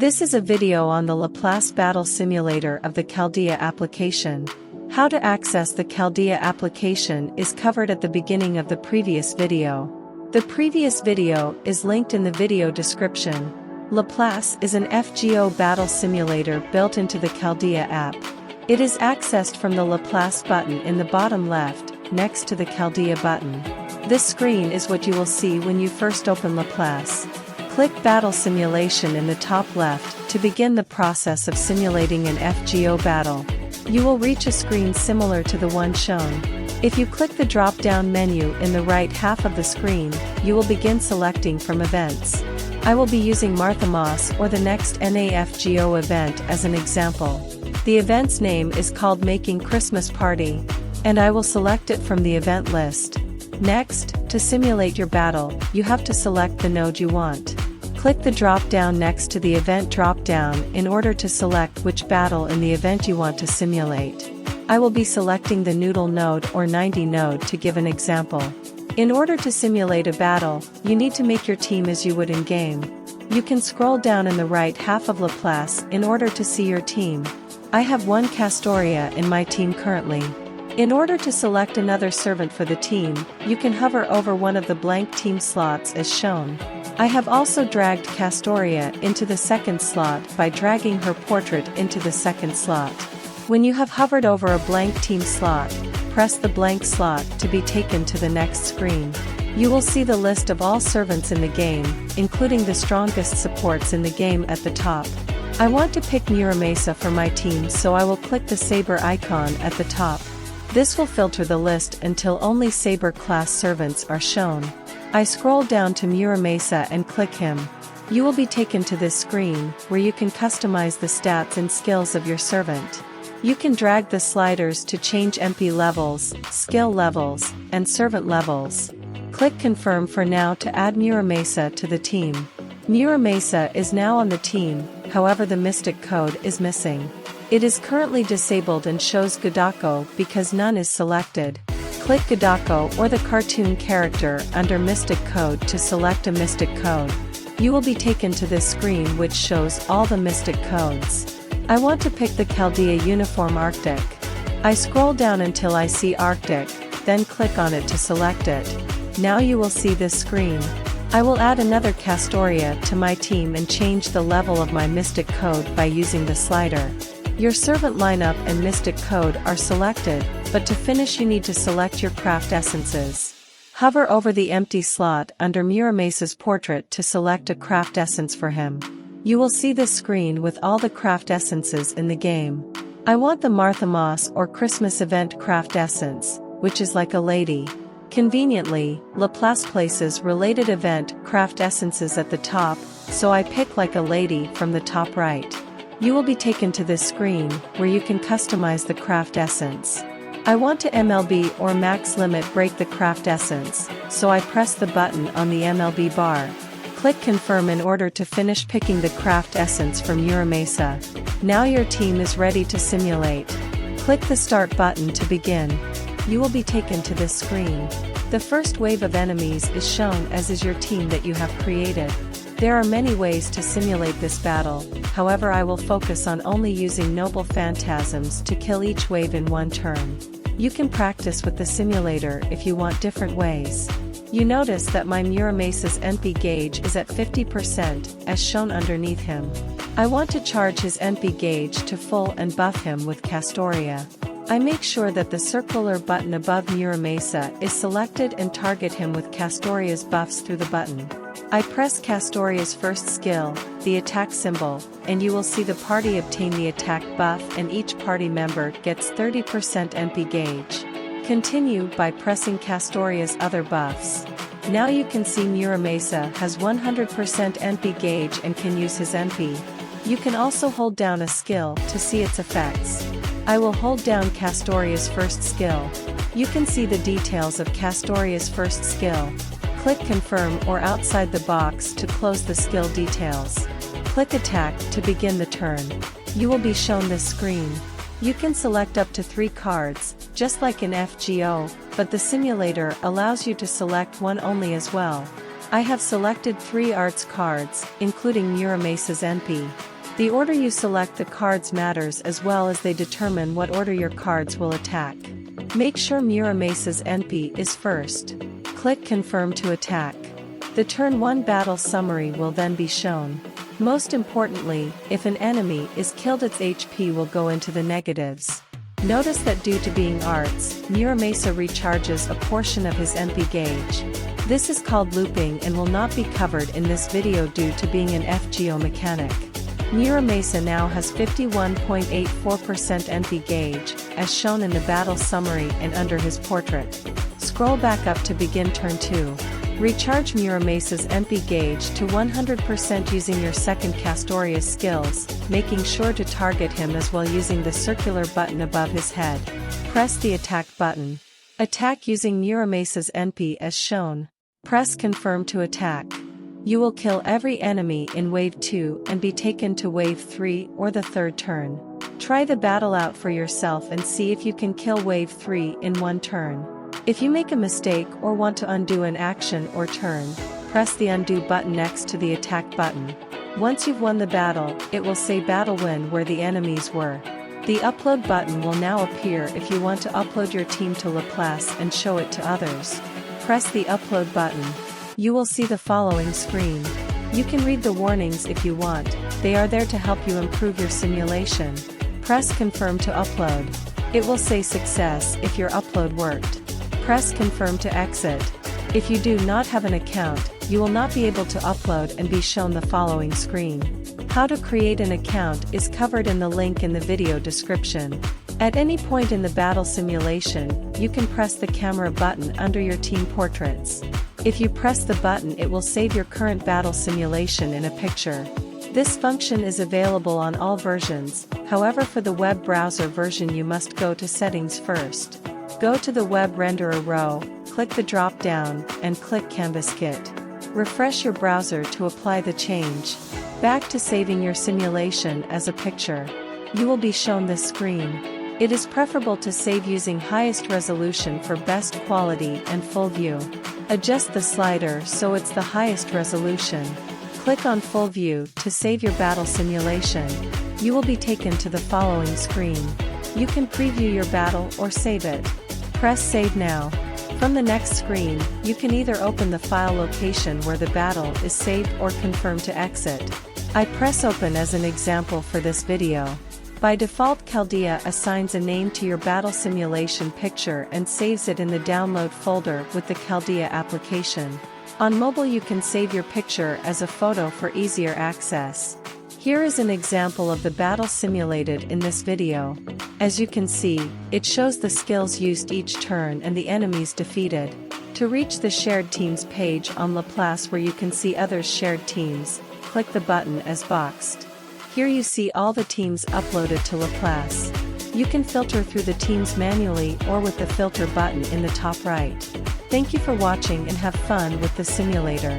This is a video on the Laplace battle simulator of the Chaldea application. How to access the Chaldea application is covered at the beginning of the previous video. The previous video is linked in the video description. Laplace is an FGO battle simulator built into the Chaldea app. It is accessed from the Laplace button in the bottom left, next to the Chaldea button. This screen is what you will see when you first open Laplace. Click Battle Simulation in the top left to begin the process of simulating an FGO battle. You will reach a screen similar to the one shown. If you click the drop-down menu in the right half of the screen, you will begin selecting from events. I will be using Marthamas or the next NAFGO event as an example. The event's name is called Making Christmas Party, and I will select it from the event list. Next, to simulate your battle, you have to select the node you want. Click the drop-down next to the event drop-down in order to select which battle in the event you want to simulate. I will be selecting the noodle node or 90 node to give an example. In order to simulate a battle, you need to make your team as you would in-game. You can scroll down in the right half of Laplace in order to see your team. I have one Castoria in my team currently. In order to select another servant for the team, you can hover over one of the blank team slots as shown. I have also dragged Castoria into the second slot by dragging her portrait into the second slot. When you have hovered over a blank team slot, press the blank slot to be taken to the next screen. You will see the list of all servants in the game, including the strongest supports in the game at the top. I want to pick Marthamas for my team, so I will click the saber icon at the top. This will filter the list until only saber class servants are shown. I scroll down to Marthamas and click him. You will be taken to this screen, where you can customize the stats and skills of your servant. You can drag the sliders to change MP levels, skill levels, and servant levels. Click Confirm for now to add Marthamas to the team. Marthamas is now on the team, however the mystic code is missing. It is currently disabled and shows Godako because none is selected. Click Godako or the cartoon character under Mystic Code to select a Mystic Code. You will be taken to this screen which shows all the Mystic Codes. I want to pick the Chaldea Uniform Arctic. I scroll down until I see Arctic, then click on it to select it. Now you will see this screen. I will add another Castoria to my team and change the level of my Mystic Code by using the slider. Your servant lineup and Mystic Code are selected, but to finish you need to select your craft essences. Hover over the empty slot under Marthamas' portrait to select a craft essence for him. You will see this screen with all the craft essences in the game. I want the Marthamas or Christmas event craft essence, which is like a lady. Conveniently, Laplace places related event craft essences at the top, so I pick like a lady from the top right. You will be taken to this screen, where you can customize the craft essence. I want to MLB or max limit break the craft essence, so I press the button on the MLB bar. Click Confirm in order to finish picking the craft essence from Marthamas. Now your team is ready to simulate. Click the Start button to begin. You will be taken to this screen. The first wave of enemies is shown as is your team that you have created. There are many ways to simulate this battle, however I will focus on only using noble phantasms to kill each wave in one turn. You can practice with the simulator if you want different ways. You notice that my Marthamas' NP gauge is at 50%, as shown underneath him. I want to charge his NP gauge to full and buff him with Castoria. I make sure that the circular button above Marthamas is selected and target him with Castoria's buffs through the button. I press Castoria's first skill, the attack symbol, and you will see the party obtain the attack buff and each party member gets 30% NP gauge. Continue by pressing Castoria's other buffs. Now you can see Marthamas has 100% NP gauge and can use his NP. You can also hold down a skill to see its effects. I will hold down Castoria's first skill. You can see the details of Castoria's first skill. Click Confirm or outside the box to close the skill details. Click Attack to begin the turn. You will be shown this screen. You can select up to 3 cards, just like in FGO, but the simulator allows you to select one only as well. I have selected 3 arts cards, including Marthamas NP. The order you select the cards matters as well as they determine what order your cards will attack. Make sure Marthamas NP is first. Click Confirm to attack. The Turn 1 battle summary will then be shown. Most importantly, if an enemy is killed, its HP will go into the negatives. Notice that due to being arts, Marthamas recharges a portion of his MP gauge. This is called looping and will not be covered in this video due to being an FGO mechanic. Marthamas now has 51.84% MP gauge, as shown in the battle summary and under his portrait. Scroll back up to begin turn 2. Recharge Marthamas MP gauge to 100% using your second Castorius skills, making sure to target him as well using the circular button above his head. Press the attack button. Attack using Marthamas NP as shown. Press Confirm to attack. You will kill every enemy in Wave 2 and be taken to Wave 3 or the third turn. Try the battle out for yourself and see if you can kill Wave 3 in one turn. If you make a mistake or want to undo an action or turn, press the undo button next to the attack button. Once you've won the battle, it will say battle win where the enemies were. The upload button will now appear if you want to upload your team to Laplace and show it to others. Press the upload button. You will see the following screen. You can read the warnings if you want, they are there to help you improve your simulation. Press Confirm to upload. It will say success if your upload worked. Press Confirm to exit. If you do not have an account, you will not be able to upload and be shown the following screen. How to create an account is covered in the link in the video description. At any point in the battle simulation, you can press the camera button under your team portraits. If you press the button, it will save your current battle simulation in a picture. This function is available on all versions, however for the web browser version you must go to Settings first. Go to the Web Renderer row, click the drop-down, and click Canvas Kit. Refresh your browser to apply the change. Back to saving your simulation as a picture. You will be shown this screen. It is preferable to save using highest resolution for best quality and full view. Adjust the slider so it's the highest resolution. Click on Full View to save your battle simulation. You will be taken to the following screen. You can preview your battle or save it. Press Save now. From the next screen, you can either open the file location where the battle is saved or confirm to exit. I press Open as an example for this video. By default, Chaldea assigns a name to your battle simulation picture and saves it in the download folder with the Chaldea application. On mobile you can save your picture as a photo for easier access. Here is an example of the battle simulated in this video. As you can see, it shows the skills used each turn and the enemies defeated. To reach the shared teams page on Laplace where you can see others' shared teams, click the button as boxed. Here you see all the teams uploaded to Laplace. You can filter through the teams manually or with the filter button in the top right. Thank you for watching and have fun with the simulator.